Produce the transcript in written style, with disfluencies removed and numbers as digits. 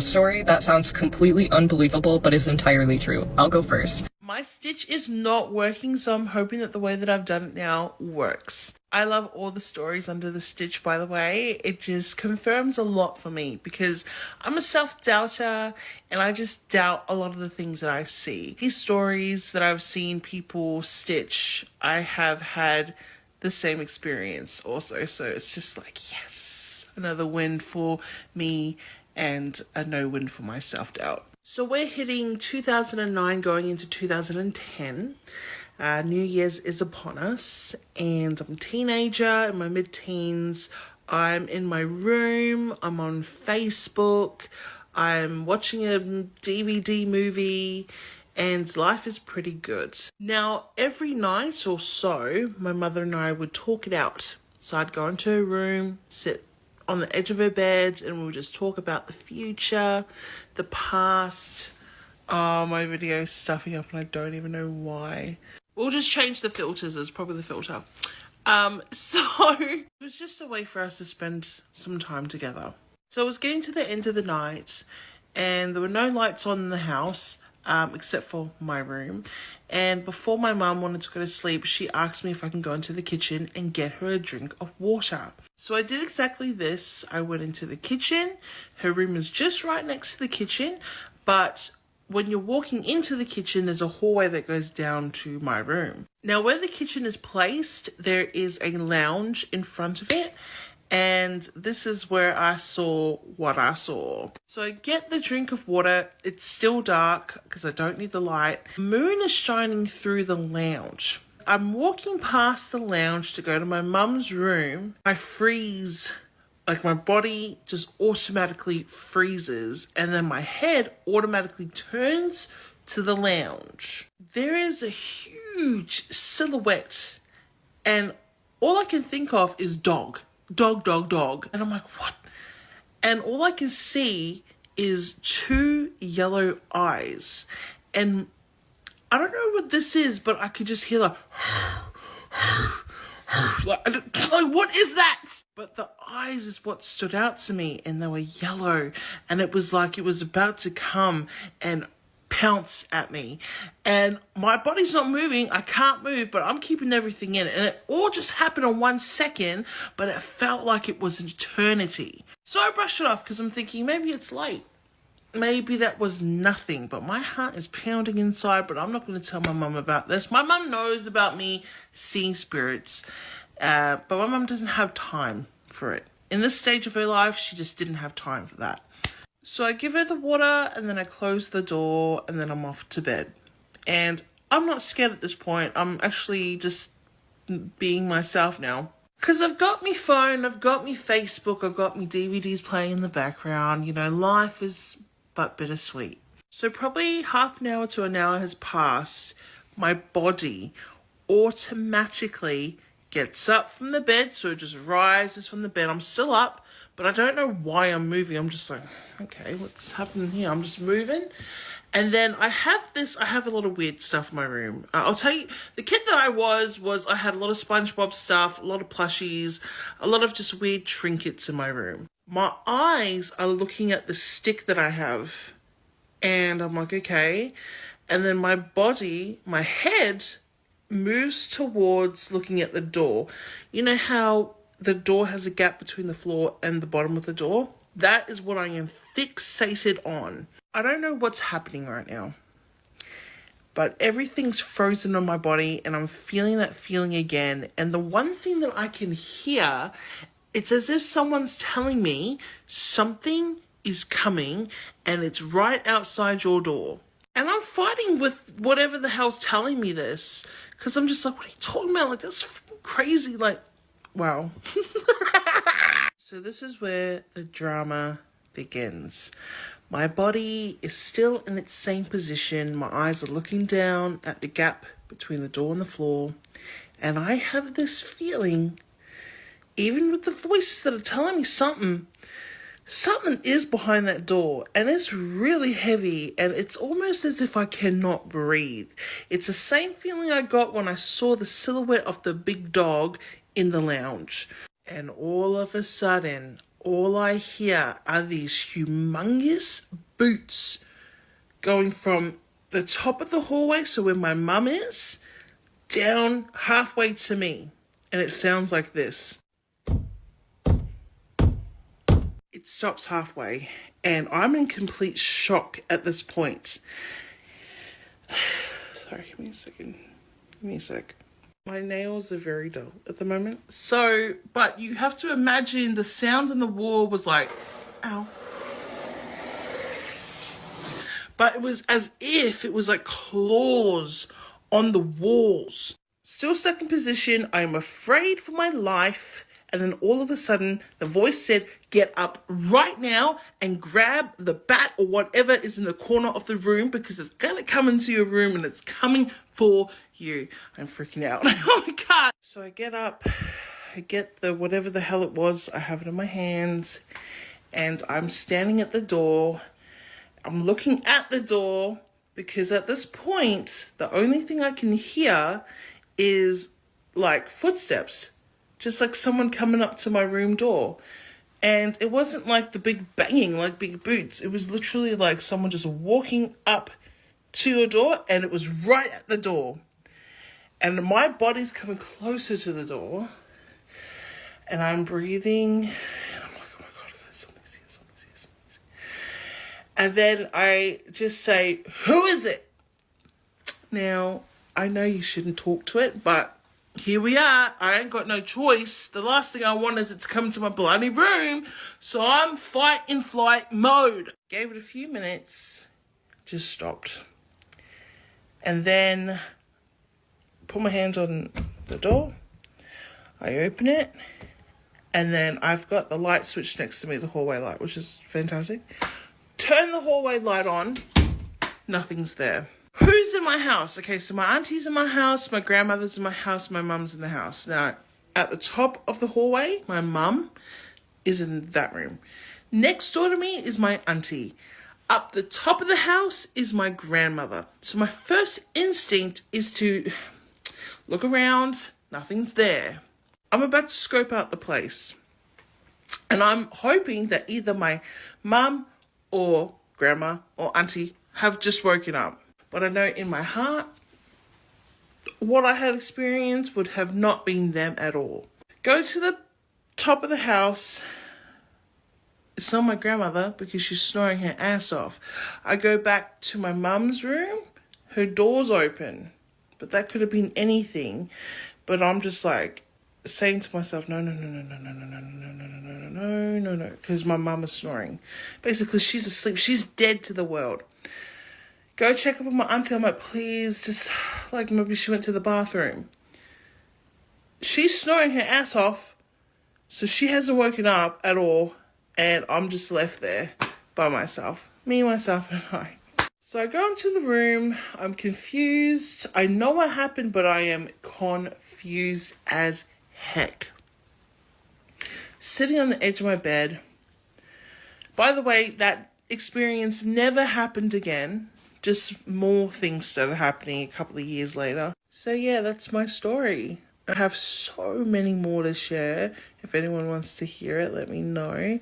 story that sounds completely unbelievable but is entirely true. I'll go first. My stitch is not working, so I'm hoping that the way that I've done it now works. I love all the stories under the stitch, by the way. It just confirms a lot for me because I'm a self-doubter and I just doubt a lot of the things that I see. These stories that I've seen people stitch, I have had the same experience also. So it's just like, yes, another win for me and a no win for my self-doubt. So we're hitting 2009 going into 2010. New Year's is upon us and I'm a teenager in my mid-teens. I'm in my room, I'm on Facebook, I'm watching a DVD movie and life is pretty good. Now, every night or so, my mother and I would talk it out. So I'd go into her room, sit on the edge of her bed and we'll just talk about the future, the past. Oh, my video's stuffing up and I don't even know why. We'll just change the filters, it's probably the filter. So it was just a way for us to spend some time together. So it was getting to the end of the night and there were no lights on in the house, except for my room. And before my mum wanted to go to sleep, she asked me if I can go into the kitchen and get her a drink of water. So I did exactly this. I went into the kitchen. Her room is just right next to the kitchen, but when you're walking into the kitchen, there's a hallway that goes down to my room. Now, where the kitchen is placed, there is a lounge in front of it. And this is where I saw what I saw. So I get the drink of water. It's still dark because I don't need the light. The moon is shining through the lounge. I'm walking past the lounge to go to my mum's room. I freeze. Like my body just automatically freezes and then my head automatically turns to the lounge. There is a huge silhouette and all I can think of is dog. Dog, dog, dog. And I'm like, what? And all I can see is two yellow eyes. And I don't know what this is, but I could just hear like, like, what is that? But the eyes is what stood out to me and they were yellow. And it was like it was about to come and pounce at me and my body's not moving. I can't move, but I'm keeping everything in and it all just happened in 1 second, but it felt like it was an eternity. So I brushed it off because I'm thinking maybe it's late. Maybe that was nothing, but my heart is pounding inside, but I'm not going to tell my mum about this. My mum knows about me seeing spirits, but my mum doesn't have time for it. In this stage of her life, she just didn't have time for that. So I give her the water and then I close the door and then I'm off to bed. And I'm not scared at this point. I'm actually just being myself now. Because I've got me phone, I've got me Facebook, I've got me DVDs playing in the background. You know, life is but bittersweet. So probably half an hour to an hour has passed. My body automatically gets up from the bed. So it just rises from the bed. I'm still up. But I don't know why I'm moving. I'm just like, okay, what's happening here? I'm just moving. And then I have a lot of weird stuff in my room. I'll tell you, the kid that I was I had a lot of SpongeBob stuff, a lot of plushies, a lot of just weird trinkets in my room. My eyes are looking at the stick that I have. And I'm like, okay. And then my body, my head moves towards looking at the door. You know how the door has a gap between the floor and the bottom of the door? That is what I am fixated on. I don't know what's happening right now, but everything's frozen on my body and I'm feeling that feeling again. And the one thing that I can hear, it's as if someone's telling me something is coming and it's right outside your door. And I'm fighting with whatever the hell's telling me this because I'm just like, what are you talking about? Like, that's crazy. Like, wow. So this is where the drama begins. My body is still in its same position. My eyes are looking down at the gap between the door and the floor. And I have this feeling, even with the voices that are telling me something is behind that door. And it's really heavy. And it's almost as if I cannot breathe. It's the same feeling I got when I saw the silhouette of the big dog in the lounge. And all of a sudden, all I hear are these humongous boots going from the top of the hallway, so where my mum is, down halfway to me. And it sounds like this. It stops halfway, and I'm in complete shock at this point. Sorry, give me a second. Give me a sec. My nails are very dull at the moment. So, but you have to imagine the sound in the wall was like, ow. But it was as if it was like claws on the walls. Still stuck in position. I am afraid for my life. And then all of a sudden, the voice said, get up right now and grab the bat or whatever is in the corner of the room, because it's going to come into your room and it's coming for you. I'm freaking out. Oh my God. So I get up, I get the whatever the hell it was. I have it in my hands and I'm standing at the door. I'm looking at the door because at this point, the only thing I can hear is like footsteps. Just like someone coming up to my room door. And it wasn't like the big banging, like big boots. It was literally like someone just walking up to your door, and it was right at the door. And my body's coming closer to the door. And I'm breathing. And I'm like, oh my God, something's here, something's here, something's here. And then I just say, who is it? Now, I know you shouldn't talk to it, but here we are. I ain't got no choice. The last thing I want is it to come to my bloody room. So I'm fight and flight mode. Gave it a few minutes. Just stopped. And then put my hands on the door. I open it. And then I've got the light switch next to me, the hallway light, which is fantastic. Turn the hallway light on. Nothing's there. Who's in my house? Okay, so my auntie's in my house, my grandmother's in my house, my mum's in the house. Now, at the top of the hallway, my mum is in that room. Next door to me is my auntie. Up the top of the house is my grandmother. So my first instinct is to look around. Nothing's there. I'm about to scope out the place. And I'm hoping that either my mum or grandma or auntie have just woken up. But I know in my heart, what I had experienced would have not been them at all. Go to the top of the house. It's not my grandmother because she's snoring her ass off. I go back to my mum's room. Her door's open. But that could have been anything. But I'm just like saying to myself, no, because my mum is snoring. Basically, she's asleep. She's dead to the world. Go check up on my auntie. I'm like, please, just like maybe she went to the bathroom. She's snoring her ass off, so she hasn't woken up at all, and I'm just left there by myself. Me, myself, and I. So I go into the room. I'm confused. I know what happened, but I am confused as heck. Sitting on the edge of my bed. By the way, that experience never happened again. Just more things started happening a couple of years later. So yeah, that's my story. I have so many more to share. If anyone wants to hear it, let me know.